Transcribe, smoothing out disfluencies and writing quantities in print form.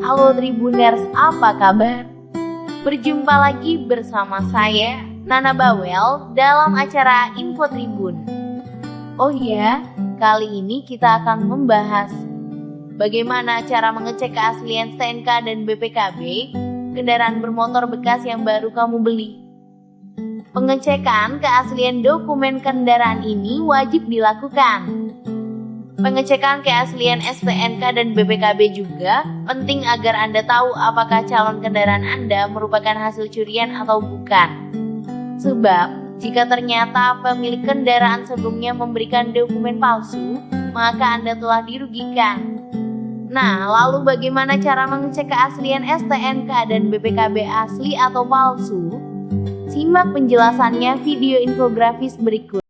Halo Tribuners, apa kabar? Berjumpa lagi bersama saya, Nana Bawel, dalam acara Info Tribun. Oh iya, kali ini kita akan membahas bagaimana cara mengecek keaslian STNK dan BPKB kendaraan bermotor bekas yang baru kamu beli. Pengecekan keaslian dokumen kendaraan ini wajib dilakukan. Pengecekan keaslian STNK dan BPKB juga penting agar Anda tahu apakah calon kendaraan Anda merupakan hasil curian atau bukan. Sebab, jika ternyata pemilik kendaraan sebelumnya memberikan dokumen palsu, maka Anda telah dirugikan. Nah, lalu bagaimana cara mengecek keaslian STNK dan BPKB asli atau palsu? Simak penjelasannya video infografis berikut.